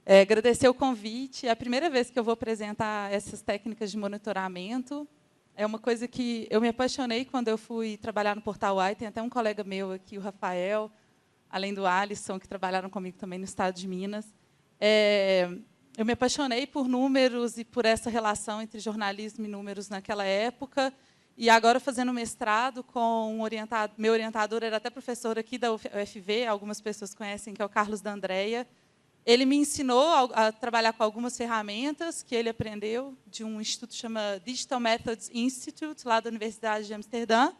Agradecer o convite. É a primeira vez que eu vou apresentar essas técnicas de monitoramento. É uma coisa que eu me apaixonei quando eu fui trabalhar no Portal AI. Tem até um colega meu aqui, o Rafael, além do Alisson, que trabalharam comigo também no estado de Minas. Eu me apaixonei por números e por essa relação entre jornalismo e números naquela época. E agora, fazendo mestrado com um orientador, meu orientador era até professor aqui da UFV, algumas pessoas conhecem, que é o Carlos D'Andrea. Ele me ensinou a trabalhar com algumas ferramentas que ele aprendeu de um instituto que chama Digital Methods Institute, lá da Universidade de Amsterdã.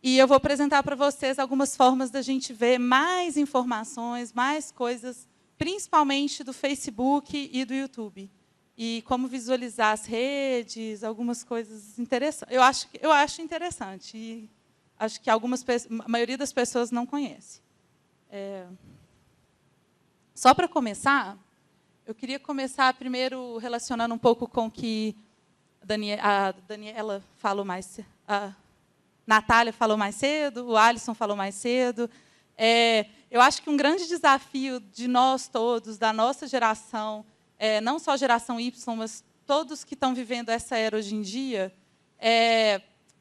E eu vou apresentar para vocês algumas formas da gente ver mais informações, mais coisas, principalmente do Facebook e do YouTube. E como visualizar as redes, algumas coisas interessantes. Eu acho interessante. E acho que a maioria das pessoas não conhece. Só para começar, eu queria começar primeiro relacionando um pouco com o que a Daniela falou mais cedo, a Natália falou mais cedo, o Alisson falou mais cedo. Eu acho que um grande desafio de nós todos, da nossa geração, não só a geração Y, mas todos que estão vivendo essa era hoje em dia,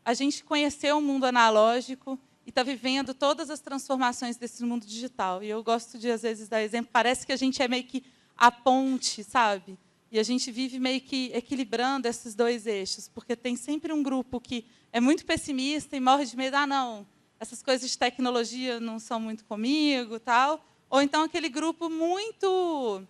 a gente conhecer o mundo analógico e está vivendo todas as transformações desse mundo digital. E eu gosto de, às vezes, dar exemplo. Parece que a gente é meio que a ponte, sabe? E a gente vive meio que equilibrando esses dois eixos, porque tem sempre um grupo que é muito pessimista e morre de medo. Não, essas coisas de tecnologia não são muito comigo, tal. Ou então aquele grupo muito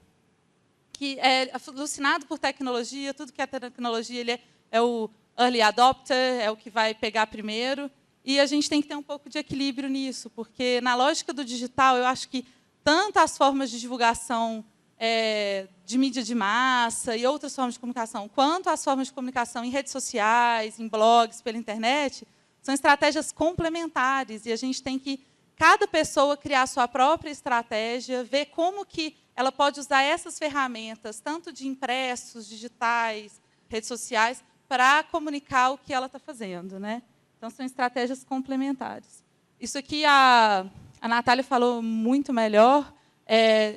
que é alucinado por tecnologia, tudo que é tecnologia, ele é o early adopter, é o que vai pegar primeiro. E a gente tem que ter um pouco de equilíbrio nisso, porque, na lógica do digital, eu acho que tanto as formas de divulgação de mídia de massa e outras formas de comunicação, quanto as formas de comunicação em redes sociais, em blogs, pela internet, são estratégias complementares. E a gente tem que, cada pessoa, criar a sua própria estratégia, ver como que ela pode usar essas ferramentas, tanto de impressos, digitais, redes sociais, para comunicar o que ela está fazendo, né? Então, são estratégias complementares. Isso aqui a Natália falou muito melhor,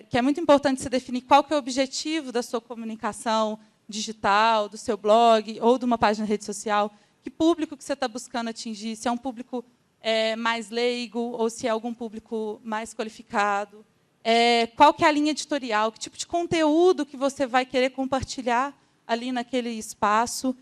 que é muito importante você definir qual que é o objetivo da sua comunicação digital, do seu blog ou de uma página de rede social, que público que você está buscando atingir, se é um público mais leigo ou se é algum público mais qualificado, qual que é a linha editorial, que tipo de conteúdo que você vai querer compartilhar ali naquele espaço,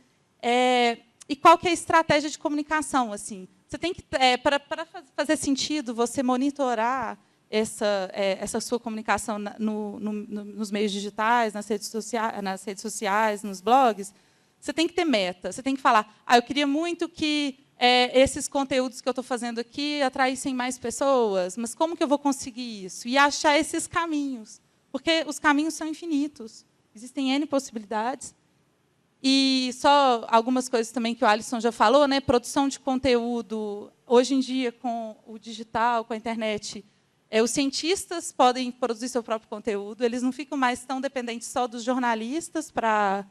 e qual que é a estratégia de comunicação. Assim, você tem que, para fazer sentido, você monitorar essa sua comunicação nos meios digitais, nas redes sociais, nos blogs, você tem que ter meta. Você tem que falar, eu queria muito que esses conteúdos que eu estou fazendo aqui atraíssem mais pessoas, mas como que eu vou conseguir isso? E achar esses caminhos, porque os caminhos são infinitos. Existem N possibilidades. E só algumas coisas também que o Alisson já falou, né? Produção de conteúdo, hoje em dia, com o digital, com a internet, os cientistas podem produzir seu próprio conteúdo, eles não ficam mais tão dependentes só dos jornalistas para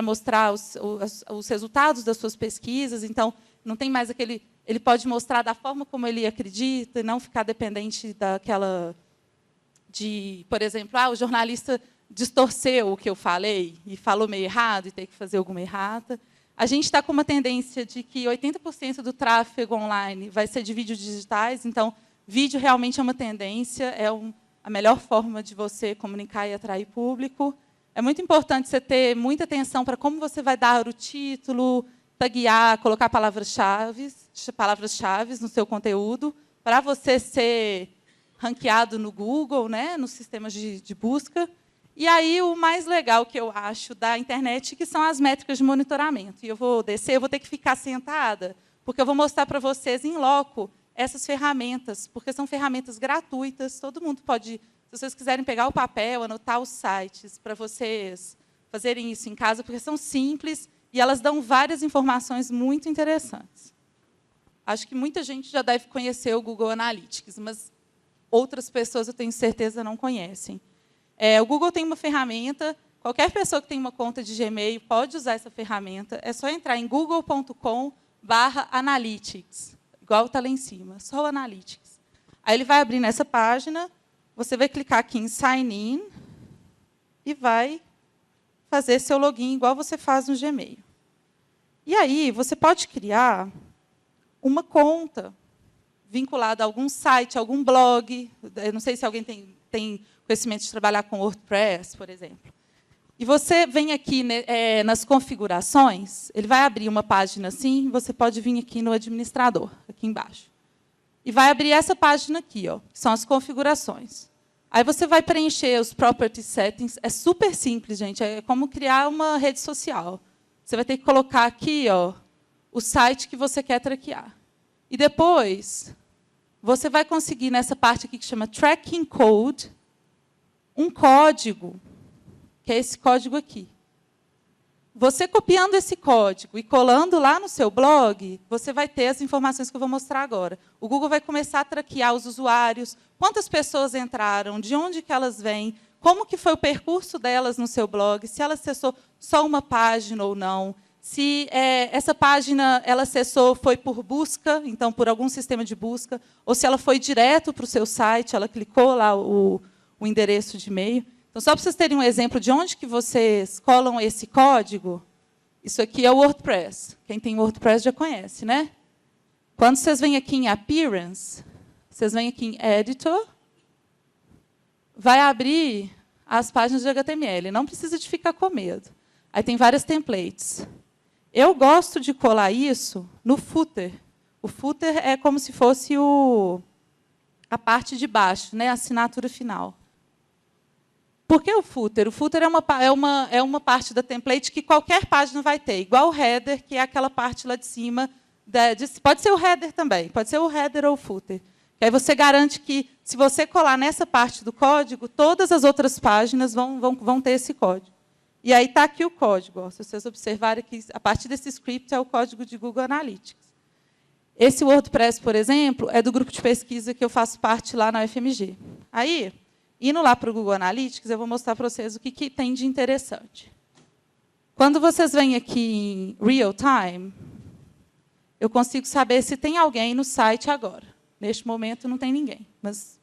mostrar os resultados das suas pesquisas. Então, não tem mais aquele... Ele pode mostrar da forma como ele acredita, e não ficar dependente daquela... por exemplo, o jornalista distorceu o que eu falei e falou meio errado e tem que fazer alguma errata. A gente está com uma tendência de que 80% do tráfego online vai ser de vídeos digitais, então, vídeo realmente é uma tendência, a melhor forma de você comunicar e atrair público. É muito importante você ter muita atenção para como você vai dar o título, taguear, colocar palavras-chave no seu conteúdo, para você ser ranqueado no Google, né, nos sistemas de busca. E aí, o mais legal que eu acho da internet, que são as métricas de monitoramento. E eu vou descer, eu vou ter que ficar sentada, porque eu vou mostrar para vocês, em loco, essas ferramentas, porque são ferramentas gratuitas, todo mundo pode, se vocês quiserem pegar o papel, anotar os sites, para vocês fazerem isso em casa, porque são simples e elas dão várias informações muito interessantes. Acho que muita gente já deve conhecer o Google Analytics, mas outras pessoas, eu tenho certeza, não conhecem. O Google tem uma ferramenta, qualquer pessoa que tem uma conta de Gmail pode usar essa ferramenta, é só entrar em google.com/analytics, igual está lá em cima, só o Analytics. Aí ele vai abrir nessa página, você vai clicar aqui em Sign In, e vai fazer seu login igual você faz no Gmail. E aí, você pode criar uma conta vinculada a algum site, algum blog. Eu não sei se alguém tem conhecimento de trabalhar com WordPress, por exemplo. E você vem aqui nas configurações, ele vai abrir uma página assim, você pode vir aqui no administrador, aqui embaixo. E vai abrir essa página aqui, ó, que são as configurações. Aí você vai preencher os property settings. É super simples, gente. É como criar uma rede social. Você vai ter que colocar aqui, ó, o site que você quer traquear. E depois, você vai conseguir, nessa parte aqui que chama Tracking Code, um código, que é esse código aqui. Você copiando esse código e colando lá no seu blog, você vai ter as informações que eu vou mostrar agora. O Google vai começar a traquear os usuários, quantas pessoas entraram, de onde que elas vêm, como que foi o percurso delas no seu blog, se ela acessou só uma página ou não, se essa página ela acessou foi por busca, então por algum sistema de busca, ou se ela foi direto para o seu site, ela clicou lá o endereço de e-mail. Então, só para vocês terem um exemplo de onde que vocês colam esse código, isso aqui é o WordPress. Quem tem WordPress já conhece, né? Quando vocês vêm aqui em Appearance, vocês vêm aqui em Editor, vai abrir as páginas de HTML. Não precisa de ficar com medo. Aí tem várias templates. Eu gosto de colar isso no footer. O footer é como se fosse a parte de baixo, né? A assinatura final. Por que o footer? O footer é uma parte da template que qualquer página vai ter, igual o header, que é aquela parte lá de cima. Pode ser o header também, pode ser o header ou o footer. Que aí você garante que, se você colar nessa parte do código, todas as outras páginas vão ter esse código. E aí está aqui o código. Ó, se vocês observarem que a partir desse script é o código de Google Analytics. Esse WordPress, por exemplo, é do grupo de pesquisa que eu faço parte lá na UFMG. Aí, indo lá para o Google Analytics, eu vou mostrar para vocês o que tem de interessante. Quando vocês vêm aqui em Real Time, eu consigo saber se tem alguém no site agora. Neste momento, não tem ninguém, mas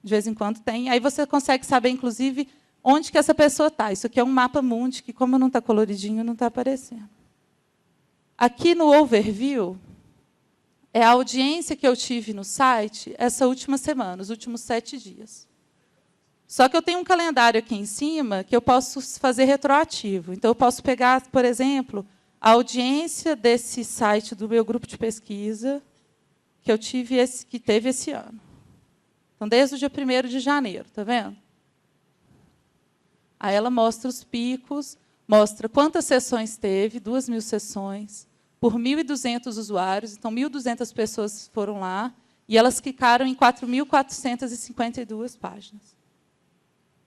de vez em quando tem. Aí você consegue saber, inclusive, onde que essa pessoa está. Isso aqui é um mapa mundi, que, como não está coloridinho, não está aparecendo. Aqui no Overview, é a audiência que eu tive no site essa última semana, os últimos 7 dias. Só que eu tenho um calendário aqui em cima que eu posso fazer retroativo. Então, eu posso pegar, por exemplo, a audiência desse site do meu grupo de pesquisa que teve esse ano. Então, desde o dia 1º de janeiro, está vendo? Aí ela mostra os picos, mostra quantas sessões teve, 2.000 sessões, por 1.200 usuários. Então, 1.200 pessoas foram lá, e elas clicaram em 4.452 páginas.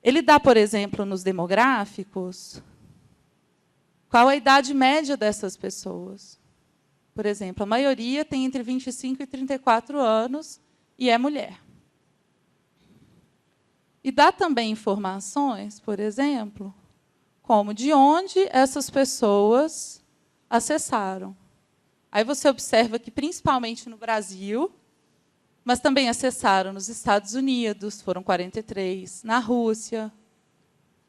Ele dá, por exemplo, nos demográficos, qual a idade média dessas pessoas. Por exemplo, a maioria tem entre 25 e 34 anos e é mulher. E dá também informações, por exemplo, como de onde essas pessoas acessaram. Aí você observa que, principalmente no Brasil, mas também acessaram nos Estados Unidos, foram 43, na Rússia,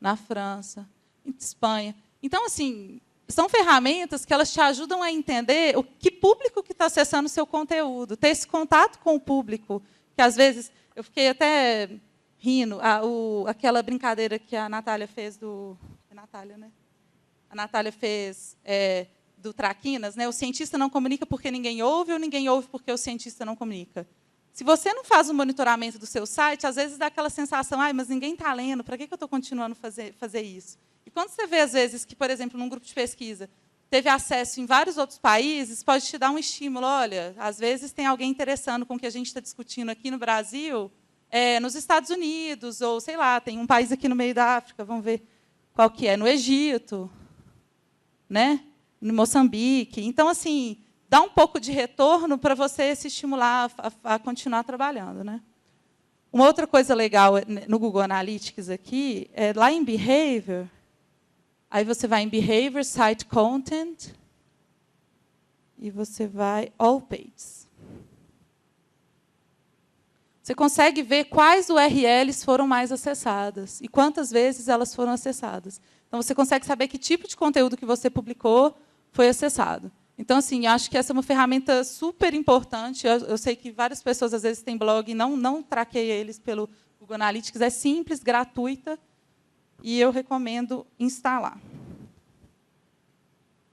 na França, em Espanha. Então, assim, são ferramentas que elas te ajudam a entender o que público que está acessando o seu conteúdo, ter esse contato com o público, que, às vezes, eu fiquei até rindo, aquela brincadeira que a Natália fez do... É Natália, né? A Natália fez do Traquinas, né? O cientista não comunica porque ninguém ouve, ou ninguém ouve porque o cientista não comunica. Se você não faz o monitoramento do seu site, às vezes dá aquela sensação, mas ninguém está lendo, para que eu estou continuando a fazer isso? E quando você vê, às vezes, que, por exemplo, num grupo de pesquisa, teve acesso em vários outros países, pode te dar um estímulo. Olha, às vezes tem alguém interessando com o que a gente está discutindo aqui no Brasil, nos Estados Unidos, ou, sei lá, tem um país aqui no meio da África, vamos ver qual que é, no Egito, né? No Moçambique. Então, assim, dá um pouco de retorno para você se estimular a continuar trabalhando, né? Uma outra coisa legal no Google Analytics aqui é lá em Behavior. Aí você vai em Behavior, Site Content, e você vai All Pages. você consegue ver quais URLs foram mais acessadas e quantas vezes elas foram acessadas. Então, você consegue saber que tipo de conteúdo que você publicou foi acessado. Então, assim, acho que essa é uma ferramenta super importante. Eu sei que várias pessoas, às vezes, têm blog e não traqueia eles pelo Google Analytics. É simples, gratuita, e eu recomendo instalar.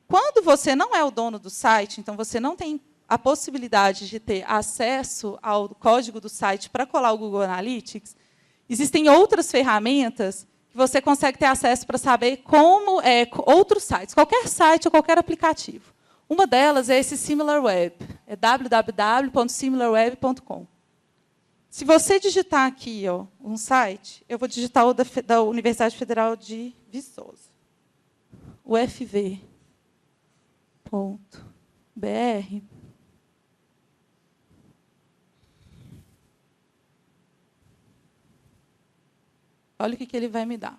Quando você não é o dono do site, então você não tem a possibilidade de ter acesso ao código do site para colar o Google Analytics, existem outras ferramentas que você consegue ter acesso para saber como outros sites, qualquer site ou qualquer aplicativo. Uma delas é esse SimilarWeb, é www.similarweb.com. Se você digitar aqui um site, eu vou digitar o da Universidade Federal de Viçosa, ufv.br. Olha o que ele vai me dar.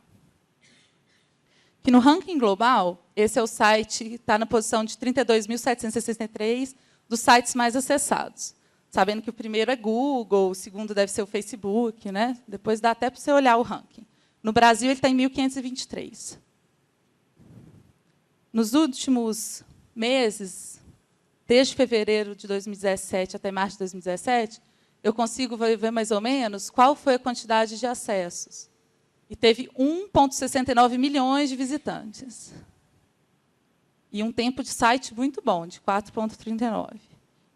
Que no ranking global, esse é o site que está na posição de 32.763 dos sites mais acessados. Sabendo que o primeiro é Google, o segundo deve ser o Facebook, né? Depois dá até para você olhar o ranking. No Brasil, ele está em 1.523. Nos últimos meses, desde fevereiro de 2017 até março de 2017, eu consigo ver mais ou menos qual foi a quantidade de acessos. E teve 1,69 milhões de visitantes. E um tempo de site muito bom, de 4,39.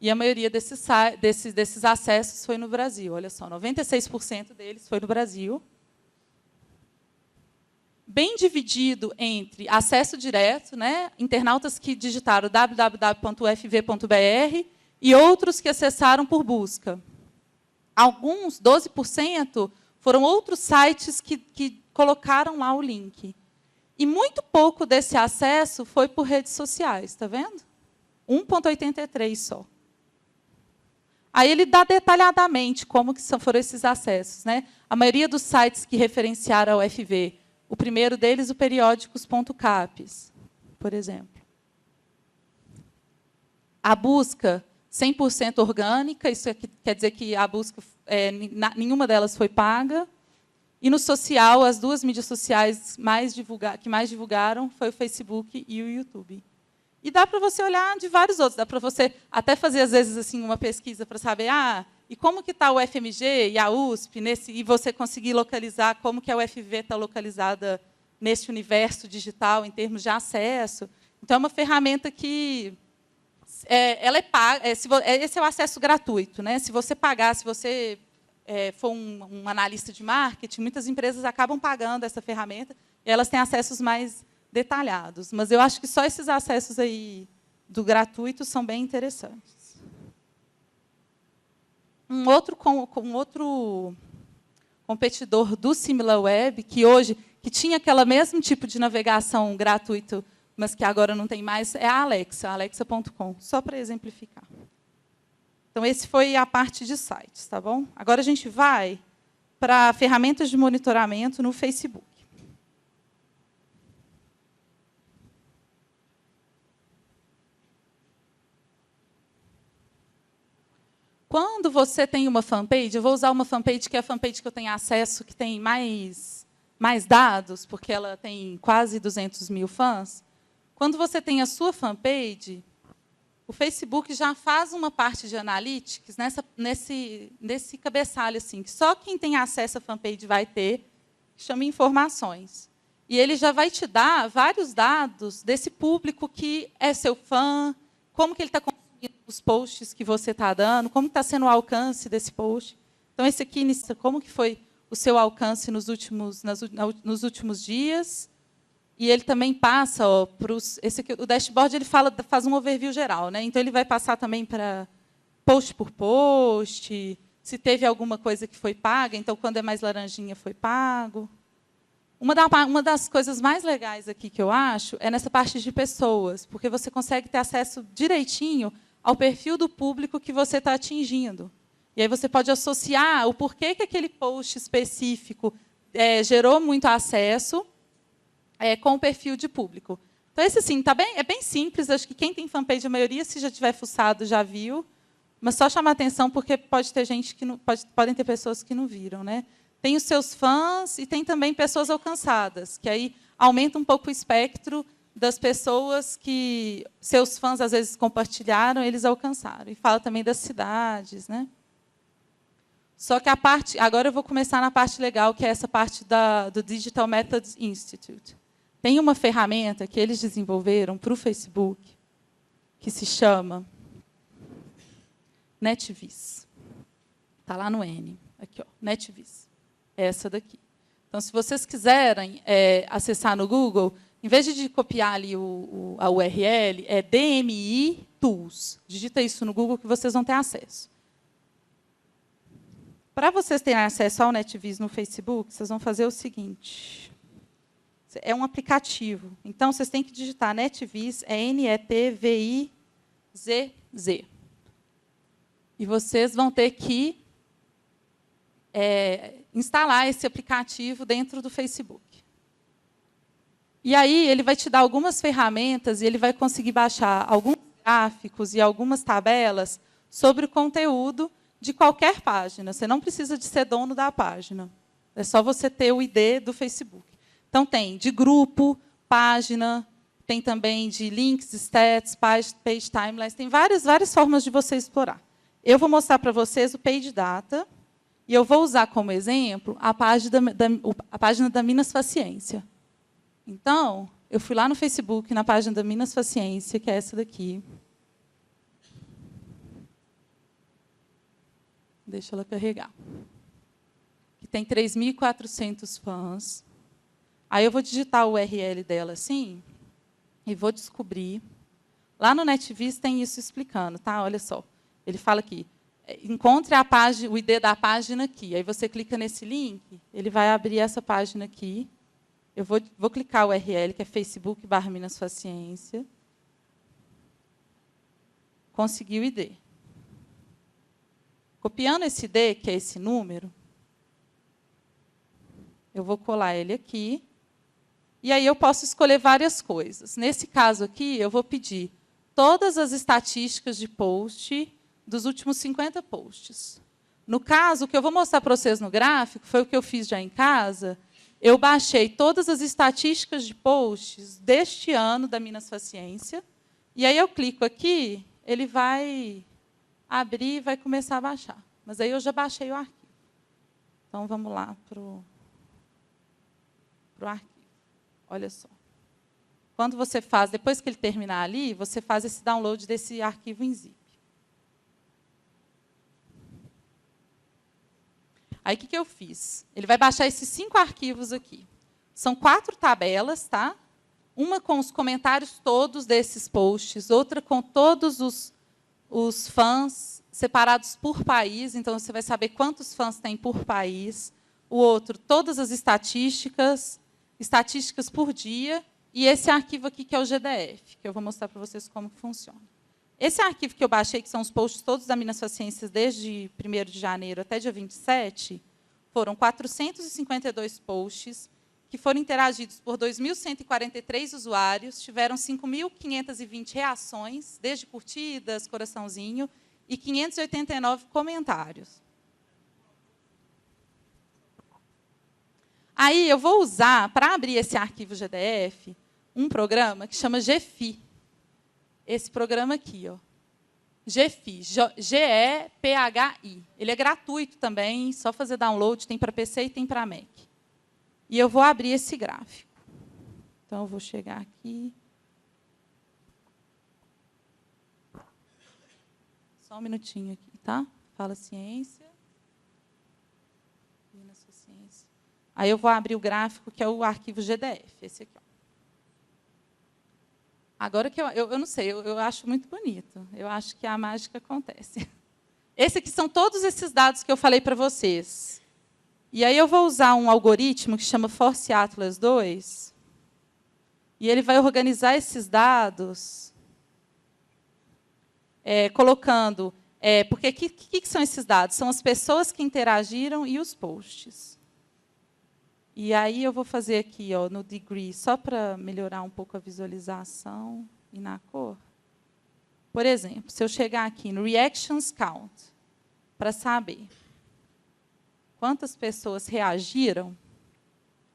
E a maioria desses acessos foi no Brasil. Olha só, 96% deles foi no Brasil. Bem dividido entre acesso direto, né, internautas que digitaram www.ufv.br e outros que acessaram por busca. Alguns, 12%, foram outros sites que colocaram lá o link. E muito pouco desse acesso foi por redes sociais, está vendo? 1,83 só. Aí ele dá detalhadamente como que foram esses acessos, né? A maioria dos sites que referenciaram a UFV, o primeiro deles, o periódicos.capes, por exemplo. A busca 100% orgânica, isso quer dizer que a busca, nenhuma delas foi paga. E no social, as duas mídias sociais que mais divulgaram foi o Facebook e o YouTube. E dá para você olhar de vários outros. Dá para você até fazer, às vezes, assim, uma pesquisa para saber e como que está o FMG e a USP, e você conseguir localizar como que a UFV está localizada nesse universo digital, em termos de acesso. Então, é uma ferramenta que ela é paga. Esse é o acesso gratuito, né? Se você pagar, se você for um analista de marketing, muitas empresas acabam pagando essa ferramenta e elas têm acessos mais detalhados. Mas eu acho que só esses acessos aí do gratuito são bem interessantes. Um outro competidor do SimilarWeb, que tinha aquele mesmo tipo de navegação gratuito, mas que agora não tem mais, é a Alexa, alexa.com, só para exemplificar. Então, esse foi a parte de sites, tá bom? Agora a gente vai para ferramentas de monitoramento no Facebook. Quando você tem uma fanpage, eu vou usar uma fanpage que é a fanpage que eu tenho acesso, que tem mais dados, porque ela tem quase 200 mil fãs. Quando você tem a sua fanpage, o Facebook já faz uma parte de analytics nesse cabeçalho, assim, que só quem tem acesso à fanpage vai ter, que chama informações. E ele já vai te dar vários dados desse público que é seu fã, como que ele está consumindo os posts que você está dando, como está sendo o alcance desse post. Então, esse aqui, como que foi o seu alcance nos últimos dias. E ele também passa o dashboard, ele faz um overview geral, né? Então ele vai passar também para post por post, se teve alguma coisa que foi paga, então quando é mais laranjinha foi pago. Uma das coisas mais legais aqui que eu acho é nessa parte de pessoas, porque você consegue ter acesso direitinho ao perfil do público que você está atingindo. E aí você pode associar o porquê que aquele post específico gerou muito acesso com o perfil de público. Então, esse, assim, é bem simples. Acho que quem tem fanpage, a maioria, se já tiver fuçado, já viu. Mas só chamar atenção porque pode ter gente que não, podem ter pessoas que não viram, né? Tem os seus fãs e tem também pessoas alcançadas, que aí aumenta um pouco o espectro das pessoas que seus fãs às vezes compartilharam, eles alcançaram. E fala também das cidades, né? Só que a parte, agora eu vou começar na parte legal, que é essa parte do Digital Methods Institute. Tem uma ferramenta que eles desenvolveram para o Facebook, que se chama NetVis. Está lá no N. Aqui, ó, NetVis. É essa daqui. Então, se vocês quiserem acessar no Google, em vez de copiar ali a URL, é DMI Tools. Digita isso no Google que vocês vão ter acesso. Para vocês terem acesso ao NetVis no Facebook, vocês vão fazer o seguinte. É um aplicativo. Então, vocês têm que digitar NetVis, é NETVIZZ. E vocês vão ter que instalar esse aplicativo dentro do Facebook. E aí, ele vai te dar algumas ferramentas e ele vai conseguir baixar alguns gráficos e algumas tabelas sobre o conteúdo de qualquer página. Você não precisa de ser dono da página. É só você ter o ID do Facebook. Então, tem de grupo, página, tem também de links, stats, page timelines, tem várias formas de você explorar. Eu vou mostrar para vocês o Page Data, e eu vou usar como exemplo a página da Minas Faciência. Então, eu fui lá no Facebook, na página da Minas Faciência, que é essa daqui. Deixa ela carregar. Que tem 3.400 fãs. Aí eu vou digitar o URL dela assim e vou descobrir. Lá no NetVis tem isso explicando, tá? Olha só. Ele fala aqui, encontre a página, o ID da página aqui. Aí você clica nesse link, ele vai abrir essa página aqui. Eu vou clicar o URL, que é Facebook/Minas Faciência. Consegui o ID. Copiando esse ID, que é esse número, eu vou colar ele aqui. E aí eu posso escolher várias coisas. Nesse caso aqui, eu vou pedir todas as estatísticas de post dos últimos 50 posts. No caso, o que eu vou mostrar para vocês no gráfico, foi o que eu fiz já em casa. Eu baixei todas as estatísticas de posts deste ano da Minas Faciência. E aí eu clico aqui, ele vai abrir e vai começar a baixar. Mas aí eu já baixei o arquivo. Então, vamos lá para o arquivo. Olha só. Quando você faz, depois que ele terminar ali, você faz esse download desse arquivo em zip. Aí, o que eu fiz? Ele vai baixar esses 5 arquivos aqui. São 4 tabelas, tá? Uma com os comentários todos desses posts, outra com todos os fãs separados por país, então você vai saber quantos fãs tem por país. O outro, todas as estatísticas por dia, e esse arquivo aqui, que é o GDF, que eu vou mostrar para vocês como que funciona. Esse arquivo que eu baixei, que são os posts todos da Minas Faciências, desde 1º de janeiro até dia 27, foram 452 posts, que foram interagidos por 2.143 usuários, tiveram 5.520 reações, desde curtidas, coraçãozinho, e 589 comentários. Aí, eu vou usar, para abrir esse arquivo GDF, um programa que chama GEPHI. Esse programa aqui, ó. GEPHI, GEPHI. Ele é gratuito também, só fazer download, tem para PC e tem para Mac. E eu vou abrir esse gráfico. Então, eu vou chegar aqui. Só um minutinho aqui, tá? Fala ciência. Ciência. Aí eu vou abrir o gráfico, que é o arquivo GDF, esse aqui. Ó. Agora que eu não sei, eu acho muito bonito. Eu acho que a mágica acontece. Esse aqui são todos esses dados que eu falei para vocês. E aí eu vou usar um algoritmo que chama Force Atlas 2. E ele vai organizar esses dados, colocando... porque o que são esses dados? São as pessoas que interagiram e os posts. E aí eu vou fazer aqui, ó, no degree, só para melhorar um pouco a visualização e na cor. Por exemplo, se eu chegar aqui no Reactions Count, para saber quantas pessoas reagiram,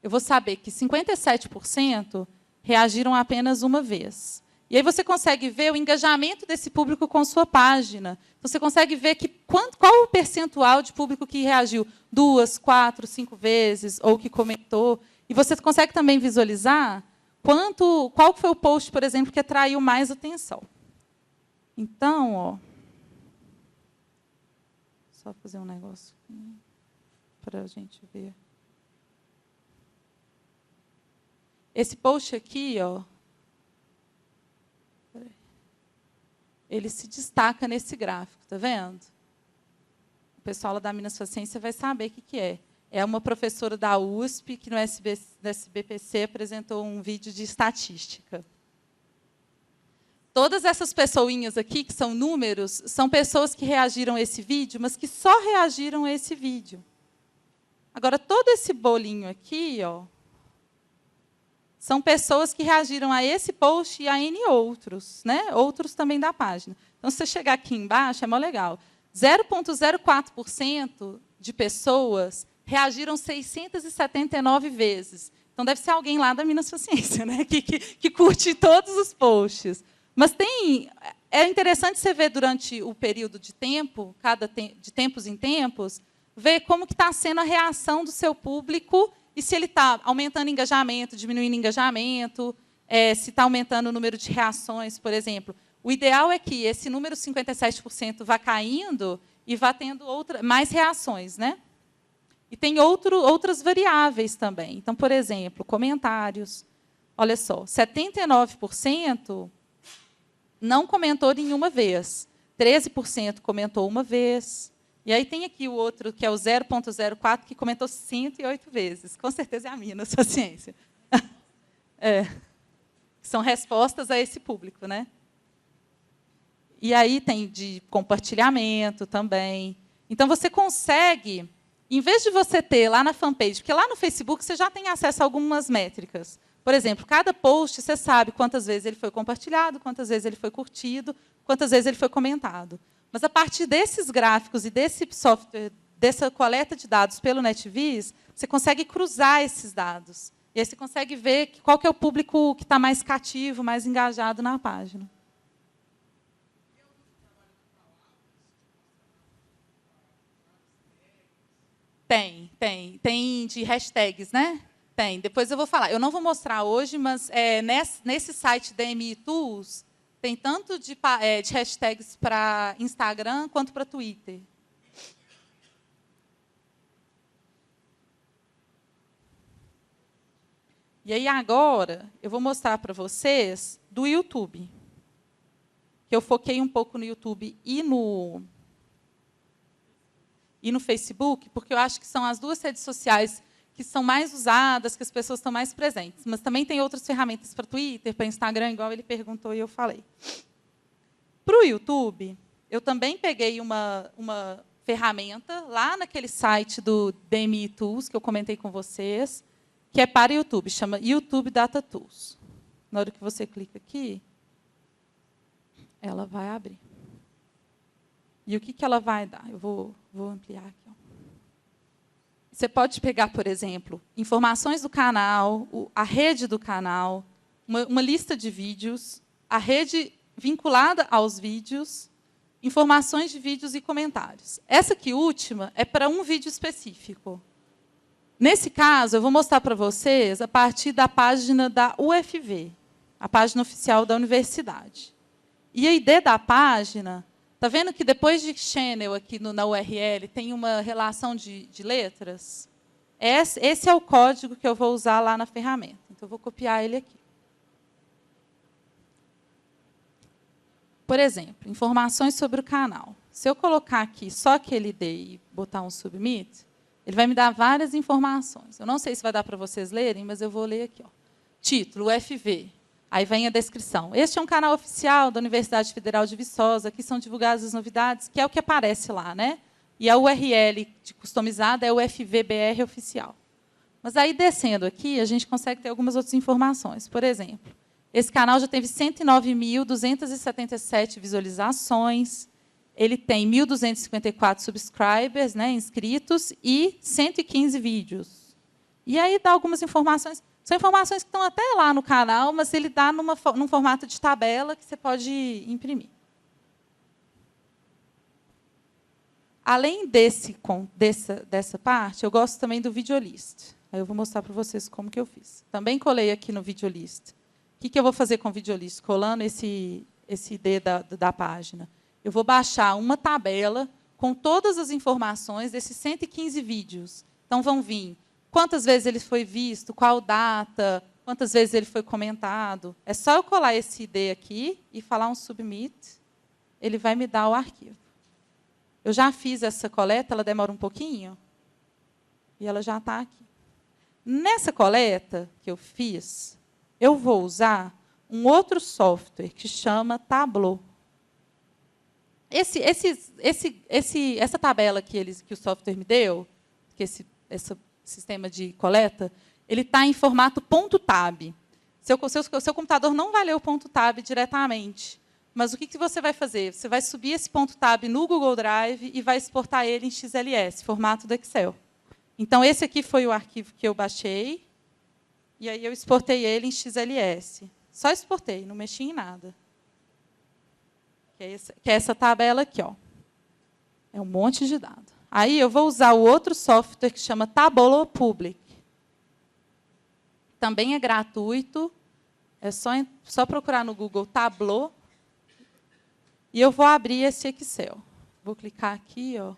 eu vou saber que 57% reagiram apenas uma vez. E aí você consegue ver o engajamento desse público com sua página. Você consegue ver qual o percentual de público que reagiu 2, 4, 5 vezes, ou que comentou. E você consegue também visualizar qual foi o post, por exemplo, que atraiu mais atenção. Então, ó, só fazer um negócio para a gente ver. Esse post aqui, ó, ele se destaca nesse gráfico, tá vendo? O pessoal lá da Minas Ciência vai saber o que é. É uma professora da USP que no SBPC apresentou um vídeo de estatística. Todas essas pessoinhas aqui, que são números, são pessoas que reagiram a esse vídeo, mas que só reagiram a esse vídeo. Agora, todo esse bolinho aqui, ó, são pessoas que reagiram a esse post e a N outros, né? Outros também da página. Então, se você chegar aqui embaixo, é mó legal. 0,04% de pessoas reagiram 679 vezes. Então, deve ser alguém lá da Minas Ciência, né? que curte todos os posts. Mas é interessante você ver durante o período de tempo, de tempos em tempos, ver como que está sendo a reação do seu público e se ele está aumentando engajamento, diminuindo engajamento, se está aumentando o número de reações, por exemplo. O ideal é que esse número 57% vá caindo e vá tendo mais reações, né? E tem outras variáveis também. Então, por exemplo, comentários. Olha só, 79% não comentou nenhuma vez. 13% comentou uma vez. E aí tem aqui o outro, que é o 0,04, que comentou 108 vezes. Com certeza é a Minas Ciência. São respostas a esse público, né? E aí tem de compartilhamento também. Então, você consegue, em vez de você ter lá na fanpage, porque lá no Facebook você já tem acesso a algumas métricas. Por exemplo, cada post você sabe quantas vezes ele foi compartilhado, quantas vezes ele foi curtido, quantas vezes ele foi comentado. Mas, a partir desses gráficos e desse software, dessa coleta de dados pelo NetVis, você consegue cruzar esses dados. E aí você consegue ver qual que é o público que está mais cativo, mais engajado na página. Tem de hashtags, né? Tem. Depois eu vou falar. Eu não vou mostrar hoje, mas nesse site DMI Tools, tem tanto de hashtags para Instagram quanto para Twitter. E aí, agora, eu vou mostrar para vocês do YouTube. Que eu foquei um pouco no YouTube e no Facebook, porque eu acho que são as duas redes sociais que são mais usadas, que as pessoas estão mais presentes. Mas também tem outras ferramentas para Twitter, para Instagram, igual ele perguntou e eu falei. Para o YouTube, eu também peguei uma ferramenta lá naquele site do DMI Tools, que eu comentei com vocês, que é para YouTube, chama YouTube Data Tools. Na hora que você clica aqui, ela vai abrir. E o que ela vai dar? Eu vou ampliar aqui. Ó. Você pode pegar, por exemplo, informações do canal, a rede do canal, uma lista de vídeos, a rede vinculada aos vídeos, informações de vídeos e comentários. Essa aqui última é para um vídeo específico. Nesse caso, eu vou mostrar para vocês a partir da página da UFV, a página oficial da universidade. E a ID da página, está vendo que depois de channel aqui na URL tem uma relação de letras? Esse é o código que eu vou usar lá na ferramenta. Então, eu vou copiar ele aqui. Por exemplo, informações sobre o canal. Se eu colocar aqui só aquele ID e botar um submit, ele vai me dar várias informações. Eu não sei se vai dar para vocês lerem, mas eu vou ler aqui. Ó. Título, UFV. Aí vem a descrição. Este é um canal oficial da Universidade Federal de Viçosa. Aqui são divulgadas as novidades, que é o que aparece lá, né? E a URL customizada é o UFVBR oficial. Mas aí, descendo aqui, a gente consegue ter algumas outras informações. Por exemplo, Esse canal já teve 109.277 visualizações. Ele tem 1.254 subscribers, né, inscritos, e 115 vídeos. E aí dá algumas informações. São informações que estão até lá no canal, mas ele dá num formato de tabela que você pode imprimir. Além dessa parte, eu gosto também do Videolist. Aí eu vou mostrar para vocês como que eu fiz. Também colei aqui no Videolist. O que eu vou fazer com o Videolist? Colando esse ID da página. Eu vou baixar uma tabela com todas as informações desses 115 vídeos. Então, vão vir quantas vezes ele foi visto, qual data, quantas vezes ele foi comentado. É só eu colar esse ID aqui e falar um submit, ele vai me dar o arquivo. Eu já fiz essa coleta, ela demora um pouquinho, e ela já está aqui. Nessa coleta que eu fiz, eu vou usar um outro software que chama Tableau. Essa tabela que o software me deu, que esse sistema de coleta, ele está em formato .tab. Seu computador não vai ler o .tab diretamente. Mas o que você vai fazer? Você vai subir esse .tab no Google Drive e vai exportar ele em XLS, formato do Excel. Então, esse aqui foi o arquivo que eu baixei, e aí eu exportei ele em XLS. Só exportei, não mexi em nada. Que é essa tabela aqui. Ó. É um monte de dados. Aí eu vou usar o outro software que chama Tableau Public. Também é gratuito. É só procurar no Google Tableau. E eu vou abrir esse Excel. Vou clicar aqui, ó.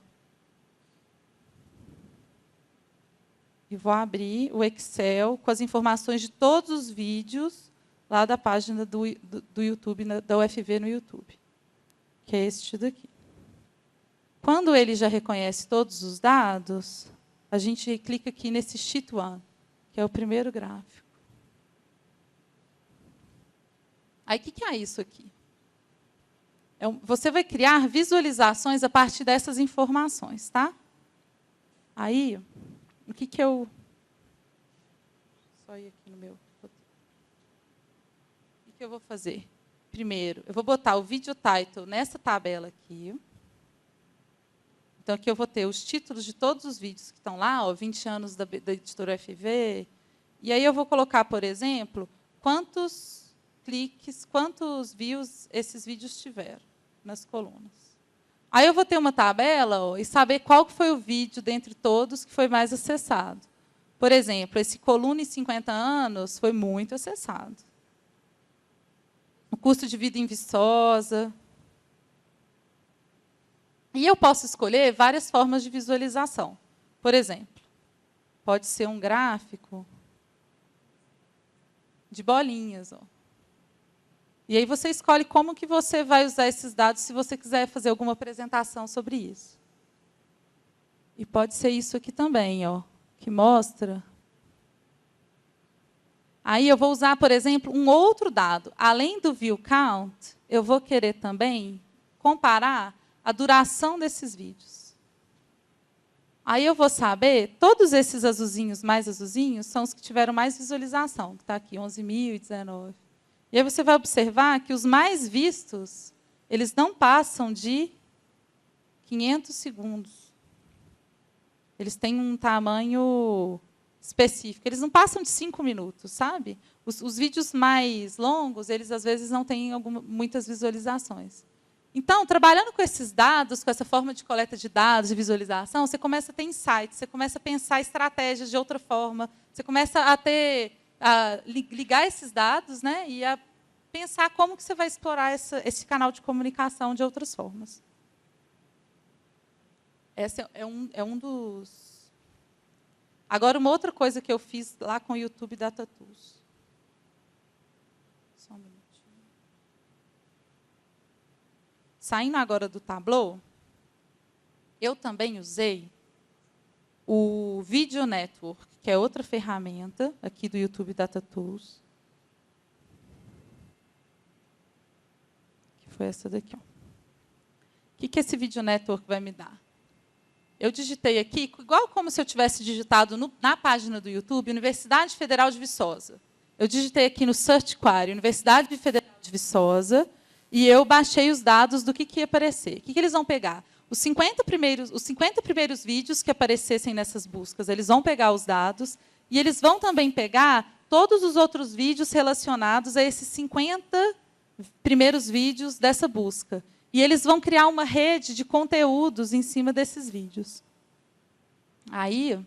E vou abrir o Excel com as informações de todos os vídeos lá da página do YouTube, da UFV no YouTube. Que é este daqui. Quando ele já reconhece todos os dados, a gente clica aqui nesse Sheet 1, que é o primeiro gráfico. Aí, o que é isso aqui? Você vai criar visualizações a partir dessas informações, tá? Aí, o que eu... Só ir aqui no meu... O que eu vou fazer? Primeiro, eu vou botar o video title nessa tabela aqui. Então, aqui eu vou ter os títulos de todos os vídeos que estão lá, ó, 20 anos da editora UFV. E aí eu vou colocar, por exemplo, quantos cliques, quantos views esses vídeos tiveram nas colunas. Aí eu vou ter uma tabela, ó, e saber qual foi o vídeo dentre todos que foi mais acessado. Por exemplo, esse coluna em 50 anos foi muito acessado. O custo de vida em Viçosa. E eu posso escolher várias formas de visualização. Por exemplo, pode ser um gráfico de bolinhas. Ó. E aí você escolhe como que você vai usar esses dados se você quiser fazer alguma apresentação sobre isso. E pode ser isso aqui também, ó, que mostra... Aí eu vou usar, por exemplo, um outro dado. Além do view count, eu vou querer também comparar a duração desses vídeos. Aí eu vou saber, todos esses azulzinhos, mais azulzinhos, são os que tiveram mais visualização, que está aqui, 11.019. E aí você vai observar que os mais vistos, eles não passam de 500 segundos. Eles têm um tamanho específico. Eles não passam de 5 minutos, sabe? Os vídeos mais longos, eles às vezes não têm muitas visualizações. Então, trabalhando com esses dados, com essa forma de coleta de dados, de visualização, você começa a ter insights, você começa a pensar estratégias de outra forma, você começa a ligar esses dados, né, e a pensar como que você vai explorar esse canal de comunicação de outras formas. Esse é um dos... Agora, uma outra coisa que eu fiz lá com o YouTube Data Tools. Só um minutinho. Saindo agora do Tableau, eu também usei o Video Network, que é outra ferramenta aqui do YouTube Data Tools. Que foi essa daqui. Ó. O que esse Video Network vai me dar? Eu digitei aqui, igual como se eu tivesse digitado na página do YouTube, Universidade Federal de Viçosa. Eu digitei aqui no Search Query, Universidade Federal de Viçosa, e eu baixei os dados do que ia aparecer. O que eles vão pegar? Os 50 primeiros vídeos que aparecessem nessas buscas, eles vão pegar os dados, e eles vão também pegar todos os outros vídeos relacionados a esses 50 primeiros vídeos dessa busca. E eles vão criar uma rede de conteúdos em cima desses vídeos. Aí,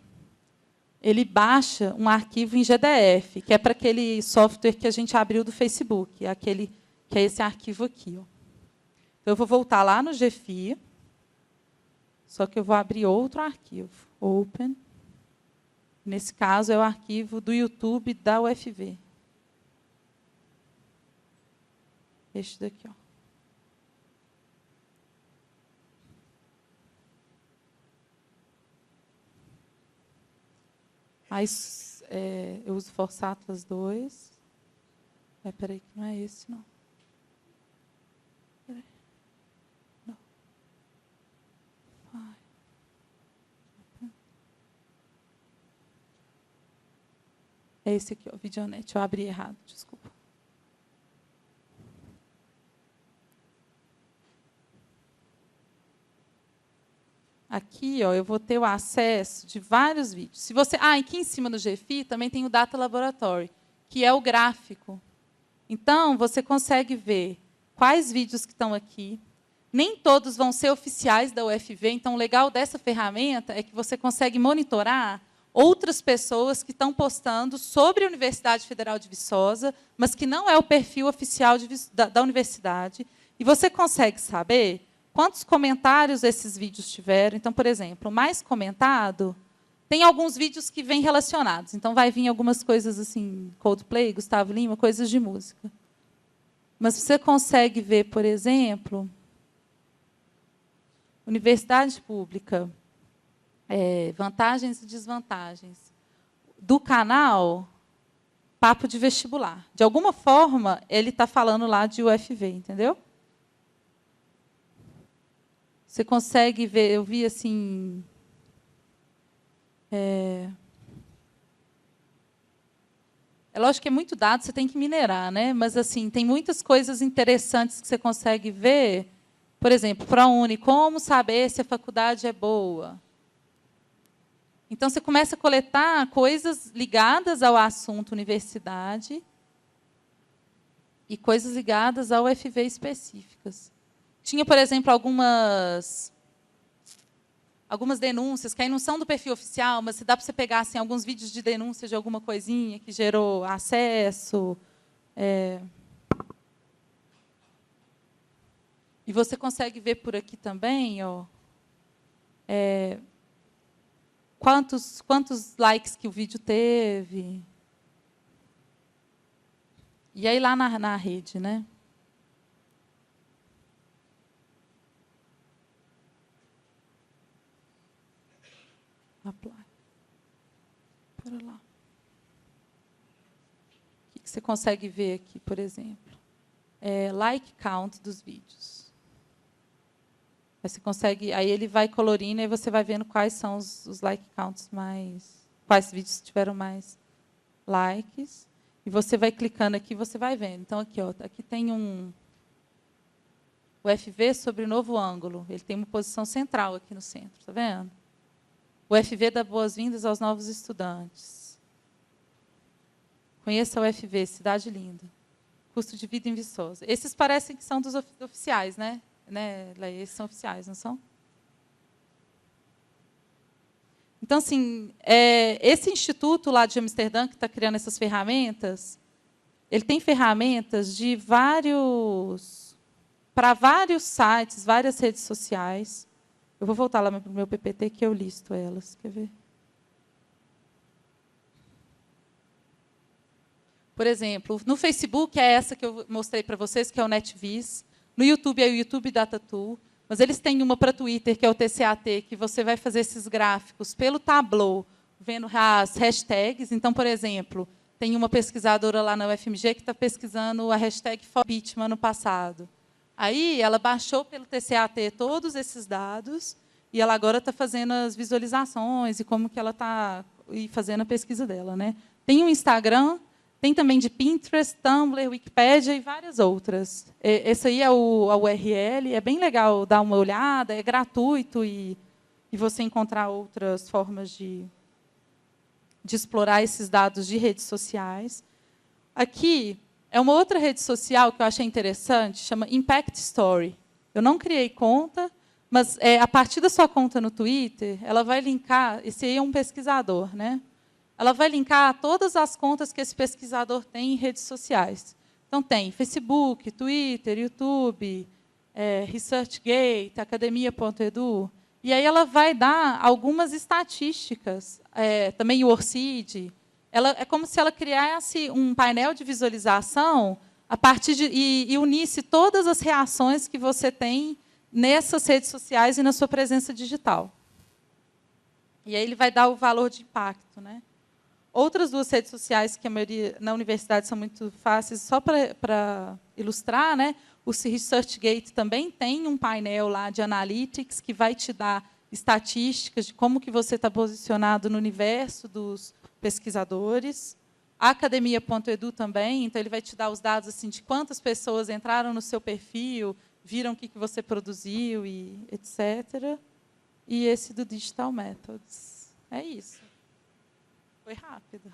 ele baixa um arquivo em GDF, que é para aquele software que a gente abriu do Facebook, que é esse arquivo aqui. Ó. Então, eu vou voltar lá no GFI, só que eu vou abrir outro arquivo. Open. Nesse caso, é o arquivo do YouTube da UFV. Este daqui. Ó. Mas, eu uso Force Atlas 2. Espera aí, que não é esse, não. Peraí. Não. Ai. É esse aqui, o Videonet. Eu abri errado, desculpa. Aqui, ó, eu vou ter o acesso de vários vídeos. Se você, aqui em cima no GFI também tem o Data Laboratory, que é o gráfico. Então, você consegue ver quais vídeos que estão aqui. Nem todos vão ser oficiais da UFV, então o legal dessa ferramenta é que você consegue monitorar outras pessoas que estão postando sobre a Universidade Federal de Viçosa, mas que não é o perfil oficial da universidade. E você consegue saber quantos comentários esses vídeos tiveram. Então, por exemplo, o mais comentado, tem alguns vídeos que vêm relacionados. Então, vai vir algumas coisas assim, Coldplay, Gustavo Lima, coisas de música. Mas você consegue ver, por exemplo, universidade pública, vantagens e desvantagens. Do canal, papo de vestibular. De alguma forma, ele está falando lá de UFV, entendeu? Você consegue ver, eu vi assim... É lógico que é muito dado, você tem que minerar, né? Mas assim, tem muitas coisas interessantes que você consegue ver. Por exemplo, ProUni, como saber se a faculdade é boa? Então, você começa a coletar coisas ligadas ao assunto universidade e coisas ligadas ao UFV específicas. Tinha, por exemplo, algumas denúncias, que aí não são do perfil oficial, mas se dá para você pegar assim, alguns vídeos de denúncia de alguma coisinha que gerou acesso. E você consegue ver por aqui também, ó, quantos likes que o vídeo teve. E aí lá na rede, né? Apply. Para lá. O que você consegue ver aqui, por exemplo? Like count dos vídeos. Aí você consegue, aí ele vai colorindo e você vai vendo quais são os like counts mais, quais vídeos tiveram mais likes. E você vai clicando aqui, você vai vendo. Então aqui, ó, aqui tem o UFV sobre o novo ângulo. Ele tem uma posição central aqui no centro, tá vendo? O UFV dá boas-vindas aos novos estudantes. Conheça o UFV, cidade linda. Custo de vida em Viçosa. Esses parecem que são dos oficiais, né? Esses são oficiais, não são? Então, assim, esse instituto lá de Amsterdã, que está criando essas ferramentas, ele tem ferramentas para vários sites, várias redes sociais. Eu vou voltar lá para o meu PPT, que eu listo elas. Quer ver? Por exemplo, no Facebook é essa que eu mostrei para vocês, que é o NetVis. No YouTube é o YouTube Data Tool. Mas eles têm uma para Twitter, que é o TCAT, que você vai fazer esses gráficos pelo Tableau, vendo as hashtags. Então, por exemplo, tem uma pesquisadora lá na UFMG que está pesquisando a hashtag FOBITMA ano passado. Aí, ela baixou pelo TCAT todos esses dados e ela agora está fazendo as visualizações e como que ela está fazendo a pesquisa dela, né? Tem um Instagram, Tem também de Pinterest, Tumblr, Wikipédia e várias outras. Esse aí é a URL, é bem legal dar uma olhada, é gratuito e você encontrar outras formas de explorar esses dados de redes sociais. Aqui é uma outra rede social que eu achei interessante, chama Impact Story. Eu não criei conta, mas a partir da sua conta no Twitter, ela vai linkar, esse aí é um pesquisador, né? Ela vai linkar todas as contas que esse pesquisador tem em redes sociais. Então, tem Facebook, Twitter, YouTube, ResearchGate, Academia.edu. E aí ela vai dar algumas estatísticas, também o ORCID. É como se ela criasse um painel de visualização a partir e unisse todas as reações que você tem nessas redes sociais e na sua presença digital. E aí ele vai dar o valor de impacto, né? Outras duas redes sociais que a maioria na universidade são muito fáceis, só para ilustrar, né? O ResearchGate também tem um painel lá de analytics que vai te dar estatísticas de como que você está posicionado no universo dos pesquisadores. A Academia.edu também, então ele vai te dar os dados assim de quantas pessoas entraram no seu perfil, viram o que você produziu e etc. E esse do Digital Methods. É isso. Foi rápido.